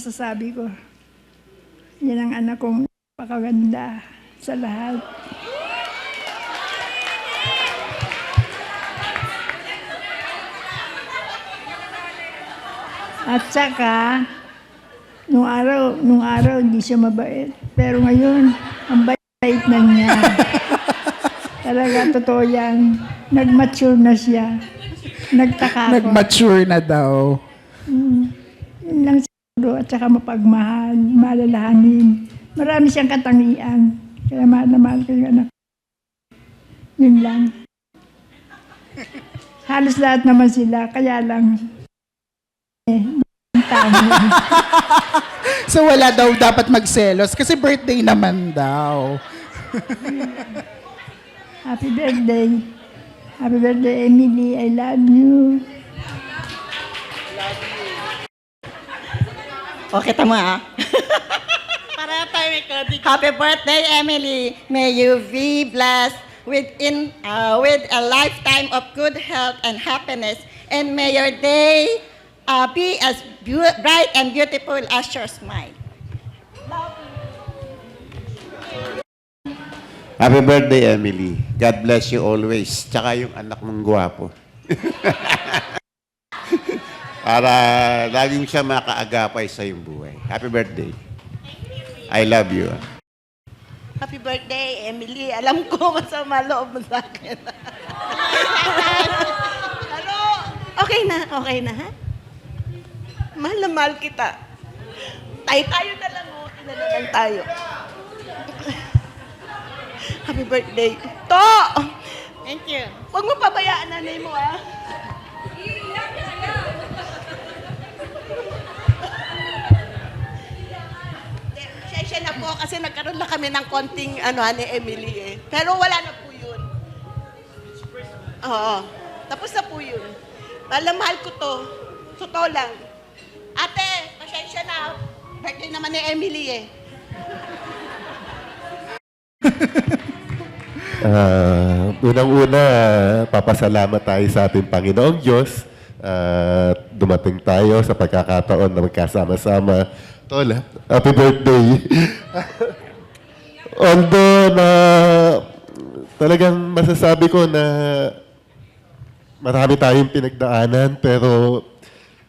masasabi ko. Yan ang anak kong pakaganda sa lahat. At saka, nung araw hindi siya mabait. Pero ngayon, ang bait na niya. Talaga, totoo yan. Nag-mature na siya. Nagtaka ako. Nag-mature na daw. Yun lang siguro. At saka mapagmahal, malalahanin. Marami siyang katangian. Kaya mahal na mahal ko yung anak. Yun lang. Halos lahat naman sila. Kaya lang, So wala daw dapat magselos kasi birthday naman daw. Happy birthday. Happy birthday, Emily. I love you. Okay, tama. Para tayo recording. Happy birthday, Emily. May you be blessed with a lifetime of good health and happiness. And may your day be as bright and beautiful as your smile. Happy birthday, Emily. God bless you always. Tsaka yung anak mong gwapo. Para laging siya makaagapay sa iyong buhay. Happy birthday. I love you. Happy birthday, Emily. Alam ko masama loob mo sa akin. Ano? Okay na, ha? Mahal na mahal kita. Tayo na lang, oh. Ina na lang tayo. Happy birthday. To! Thank you. Huwag mo pabayaan nanay mo, ah. Siya na po kasi nagkaroon lang kami ng konting ni Emily eh. Pero wala na po yun. Oo. Tapos na po yun. Mahal na mahal ko to. Totoo lang. Ate, pasensya na. Birthday naman ni Emily eh. Unang-una, papasalamat tayo sa ating Panginoong Diyos. Dumating tayo sa pagkakataon na magkasama-sama. Tol, happy birthday. Although na talagang masasabi ko na marami tayong pinagdaanan, pero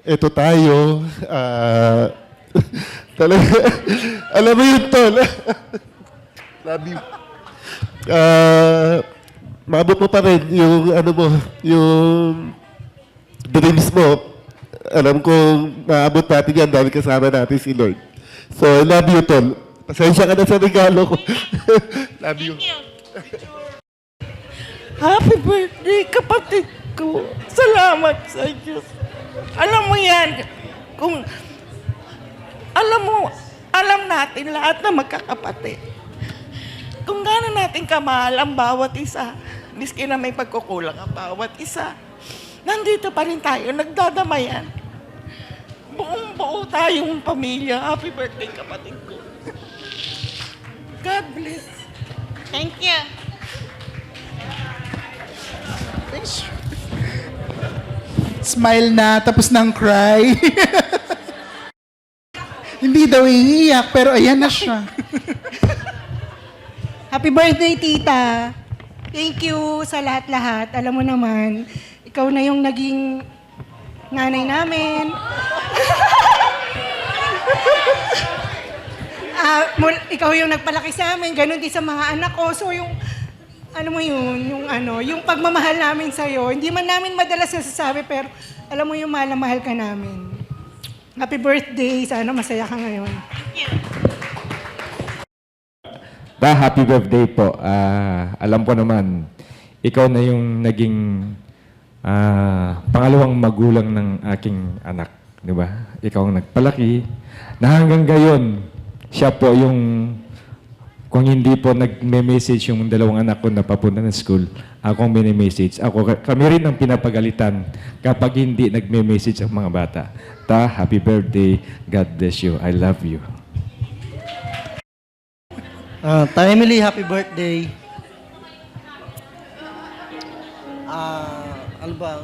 ito tayo, talaga, alam mo yun, Tol. Love you. Maabot mo pa rin yung yung dreams mo. Alam kong maabot natin yan dahil kasama natin si Lord. So, I love you, Tol. Pasensya ka na sa regalo ko. Love you. Happy birthday, kapatid ko. Salamat sa Diyos. Alam mo yan, alam natin lahat na magkakapatid. Kung gaano natin kamahal ang bawat isa, miski na may pagkukulang ang bawat isa, nandito pa rin tayo, nagdadamayan. Buong-buo tayong pamilya. Happy birthday, kapatid ko. God bless. Thank you. Smile na, tapos nang cry. Hindi daw iiyak, pero ayan na siya. Happy birthday, tita. Thank you sa lahat-lahat. Alam mo naman, ikaw na yung naging nanay namin. Ikaw yung nagpalaki sa amin, ganun din sa mga anak ko. So yung, yung pagmamahal namin sa'yo, hindi man namin madalas nasasabi, pero alam mo yung mahal na mahal ka namin. Happy birthday. Sana masaya ka ngayon. Happy birthday po. Alam ko naman, ikaw na yung naging pangalawang magulang ng aking anak. Di ba? Ikaw ang nagpalaki. Na hanggang gayon, siya po yung, kung hindi po nagme-message yung dalawang anak ko na papunta ng school, ako ang mini-message. Kami rin ang pinapagalitan kapag hindi nagme-message ang mga bata. Happy birthday. God bless you. I love you. Emily, happy birthday. Ano ba?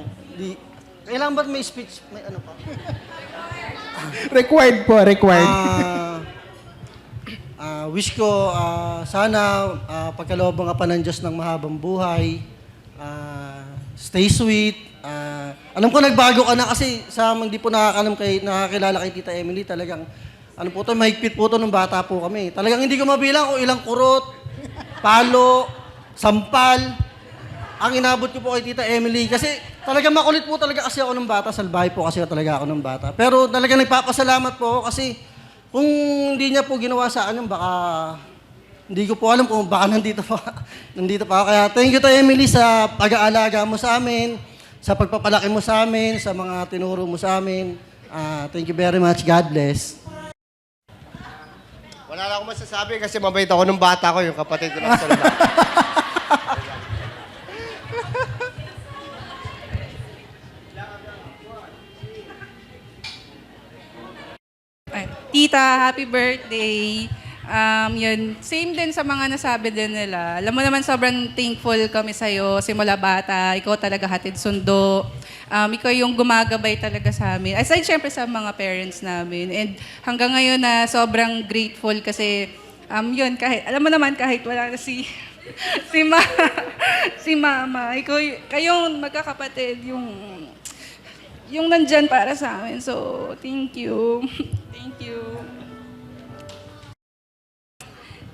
Kailangan ba may speech? May ano pa? Required po, required. Wish ko sana pagkalooban ka pa ng Diyos ng mahabang buhay. Stay sweet. Alam ko nagbago ka na kasi sa hindi po nakakilala kay Tita Emily, talagang ano po to, mahigpit po to nung bata po kami. Talagang hindi ko mabilang kung ilang kurot, palo, sampal. Ang inabot ko po kay Tita Emily kasi talagang makulit po talaga kasi ako nung bata, salbahe po kasi talaga ako nung bata. Pero talagang nagpapasalamat po ako kasi kung hindi niya po ginawa sa akin, baka hindi ko po alam kung baka nandito pa ako. Kaya thank you to Emily sa pag-aalaga mo sa amin, sa pagpapalaki mo sa amin, sa mga tinuro mo sa amin. Thank you very much. God bless. Wala na akong masasabi kasi mabait ako nung bata ko, yung kapatid ko ng salba. Tita, happy birthday. Yun, same din sa mga nasabi din nila. Alam mo naman, sobrang thankful kami sa'yo. Simula bata, ikaw talaga hatid sundo. Ikaw yung gumagabay talaga sa amin. Aside syempre sa mga parents namin. And hanggang ngayon na sobrang grateful kasi, yun, kahit, alam mo naman kahit wala na si mama, ikaw, kayong magkakapatid, yung nandyan para sa amin. So, thank you. Thank you.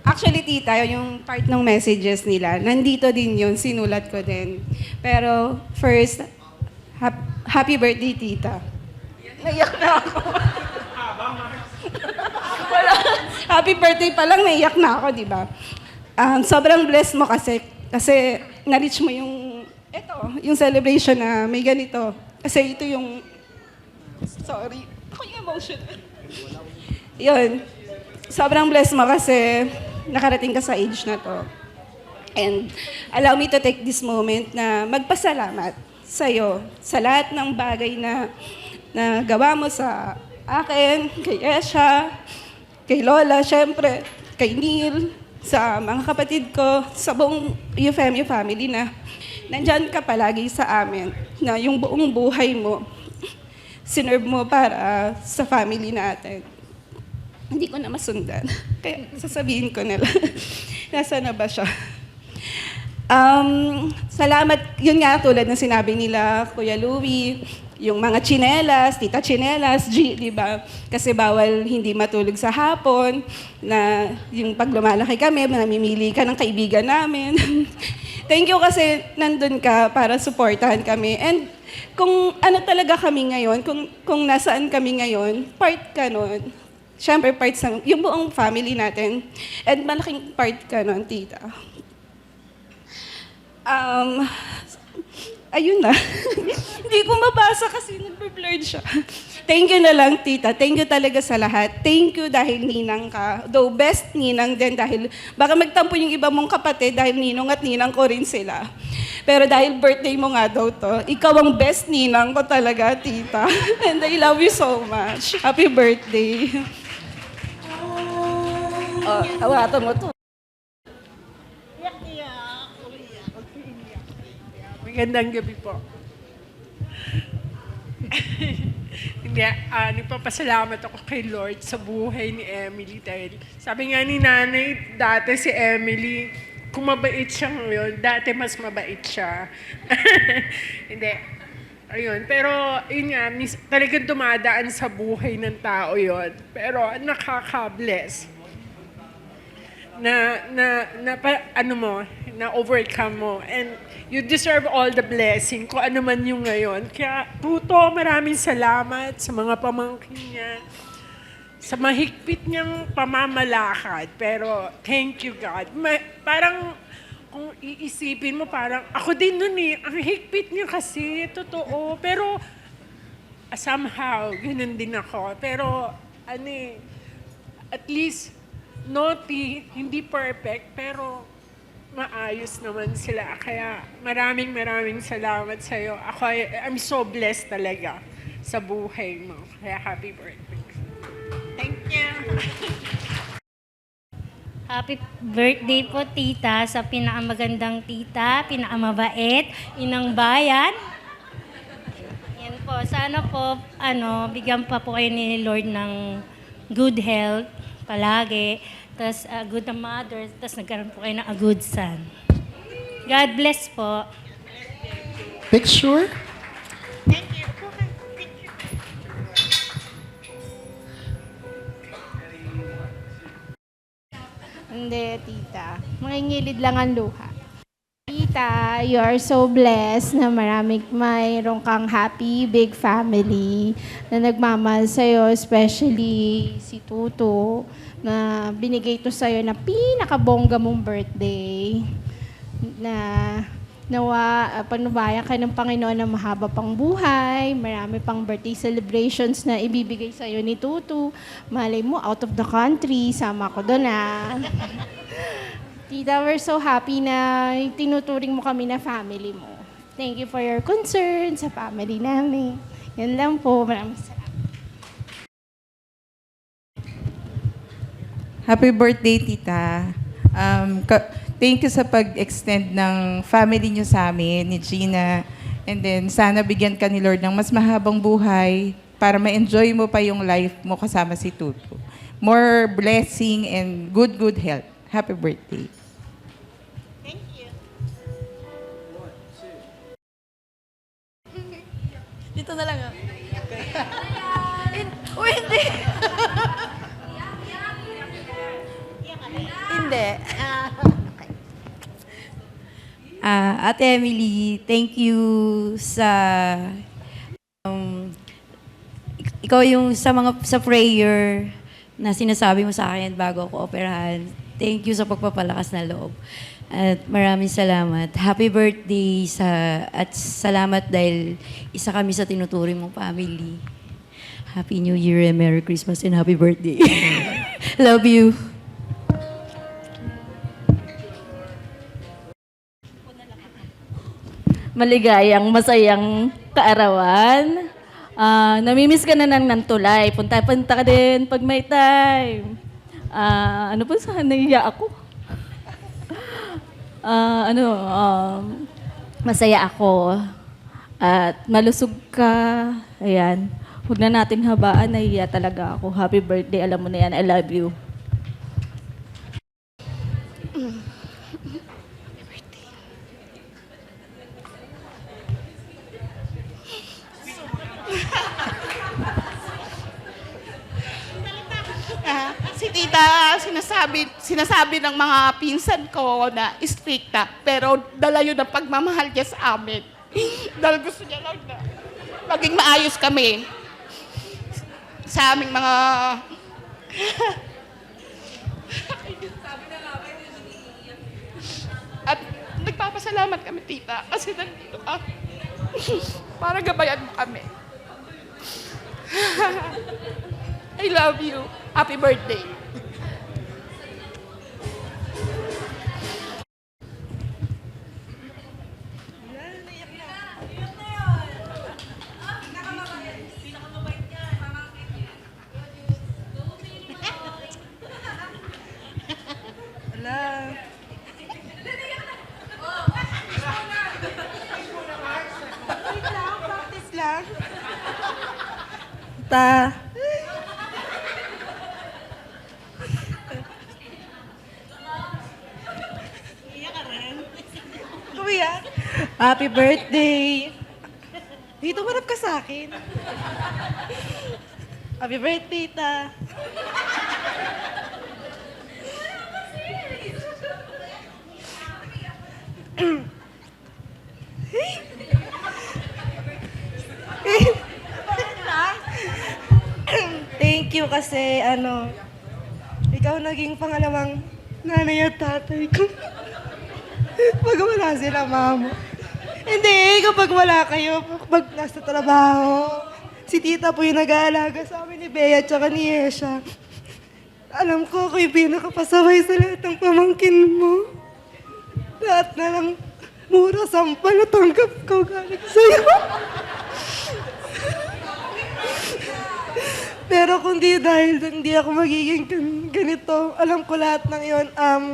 Actually, tita, yung part ng messages nila, nandito din yun, sinulat ko din. Pero first, happy birthday, tita. Naiyak na ako. Wala. Happy birthday pa lang, naiyak na ako, di ba? Sobrang blessed mo kasi na-reach mo yung celebration na may ganito. Kasi ito yung, sorry, ako yung emotional. Yun, sobrang blessed mo kasi nakarating ka sa age na to. And allow me to take this moment na magpasalamat sa'yo sa lahat ng bagay na gawa mo sa akin, kay Esha, kay Lola, syempre, kay Neil, sa mga kapatid ko, sa buong UFMU family na nandyan ka palagi sa amin, na yung buong buhay mo, sinerve mo para sa family natin. Hindi ko na masundan. Kaya sasabihin ko na lang. Nasaan na ba siya? Salamat, yun nga tulad ng sinabi nila, Kuya Louie, yung mga tsinelas, Tita Tsinelas, G, di ba? Kasi bawal hindi matulog sa hapon, na yung pag lumalaki kami, namimili ka ng kaibigan namin. Thank you kasi nandun ka para supportahan kami. And kung ano talaga kami ngayon, kung nasaan kami ngayon, part ka nun. Siyempre, part sa yung buong family natin. And malaking part ka nun, tita. Ayun na. Hindi ko mabasa kasi nag-blurred siya. Thank you na lang, tita. Thank you talaga sa lahat. Thank you dahil ninang ka. Though best ninang din dahil baka magtampo yung iba mong kapatid dahil ninong at ninang ko rin sila. Pero dahil birthday mo nga daw to, ikaw ang best ninang ko talaga, tita. And I love you so much. Happy birthday. Awatan mo to. Magandang gabi po. Hindi, nagpapasalamat ako kay Lord sa buhay ni Emily dahil sabi nga ni nanay, dati si Emily, kung mabait siya ngayon, dati mas mabait siya. Hindi. Ayun, pero yun nga, talagang dumadaan sa buhay ng tao yun. Pero nakaka-bless na overcome mo. And you deserve all the blessing kung ano man yung ngayon. Kaya, Tuto, maraming salamat sa mga pamangkin niya, sa mahigpit niyang pamamalakad. Pero, thank you, God. Parang, kung iisipin mo, parang, ako din nun eh, ang higpit niya kasi, totoo. Pero, somehow, ganun din ako. Pero, at least, naughty, hindi perfect, pero maayos naman sila. Kaya maraming salamat sa'yo. I'm so blessed talaga sa buhay mo. Kaya happy birthday. Thank you. Happy birthday po, tita, sa pinakamagandang tita, pinakamabait, inang bayan. Yan po, sana po, bigyan pa po kayo ni Lord ng good health palagi. Tapos a good mother, tapos nagkaroon po kayo ng a good son. God bless po. Picture? Hindi, tita. Mangingilid lang ang luha. Tita, you are so blessed na mayroon kang happy, big family na nagmamahal sa'yo, especially si Tuto, na binigay to sa'yo na pinakabongga mong birthday. Na nawa, panubayan ka ng Panginoon na mahaba pang buhay, marami pang birthday celebrations na ibibigay sa'yo ni Tuto. Malay mo, out of the country, sama ko doon Tita, we're so happy na tinuturing mo kami na family mo. Thank you for your concern sa family namin. Yan lang po. Maraming salamat. Happy birthday, Tita. Thank you sa pag-extend ng family niyo sa amin, ni Gina. And then, sana bigyan ka ni Lord ng mas mahabang buhay para ma-enjoy mo pa yung life mo kasama si Tuto. More blessing and good health. Happy birthday. Thank you. Dito na lang Uy, hindi. Hindi. Ate Emily, thank you sa ikaw yung sa prayer na sinasabi mo sa akin bago ako operahan. Thank you sa pagpapalakas na loob. At maraming salamat. Happy birthday at salamat dahil isa kami sa tinuturing mong family. Happy New Year and Merry Christmas and Happy birthday. Love you. Maligayang, masayang kaarawan. Namimiss ka na ng tulay. Punta ka din pag may time. Ano po sa naiya ako? Masaya ako. At malusog ka. Ayan. Huwag na natin habaan. Naiya talaga ako. Happy birthday. Alam mo na yan. I love you. Si tita, sinasabi ng mga pinsan ko na stricta, pero dala yun ang pagmamahal niya sa amin. Dahil gusto niya lang na maging maayos kami sa aming mga... At nagpapasalamat kami, tita, kasi nandito ka. Para gabayan mo kami. I love you. Happy birthday. Practice lang. Ta. Kuya, happy birthday. Dito marap ka sa akin. Happy birthday, ta. Thank you kasi ikaw naging pangalawang nanay at tatay ko. Pag wala sila, mama. Hindi, kapag wala kayo, pag nasa trabaho, si tita po yung nag-aalaga sa amin ni Bea at saka ni Yesha. Alam ko, ako yung pinakapasaway sa lahat ng pamangkin mo. Lahat na lang mura sampal na tanggap ko galing sa'yo. Pero kung di dahil hindi ako magiging ganito, alam ko lahat ng iyon,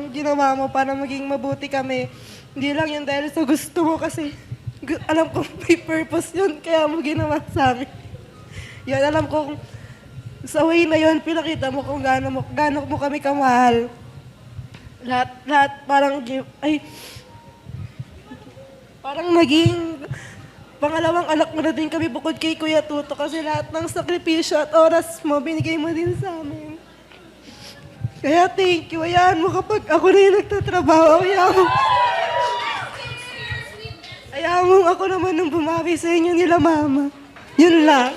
ginawa mo para maging mabuti kami. Hindi lang yun dahil sa gusto mo kasi alam ko may purpose yun, kaya mo ginawa sa amin. Yun, alam ko sa way na yun, pinakita mo kung gaano mo kami kamahal. Lahat parang, parang naging pangalawang anak mo na din kami bukod kay Kuya Tuto kasi lahat ng sakripisyo at oras mo, binigay mo din sa amin. Kaya thank you. Hayaan mo kapag ako na yung nagtatrabaho, hayaan mo ako naman nung bumawi sa inyo nila, Mama. Yun lang.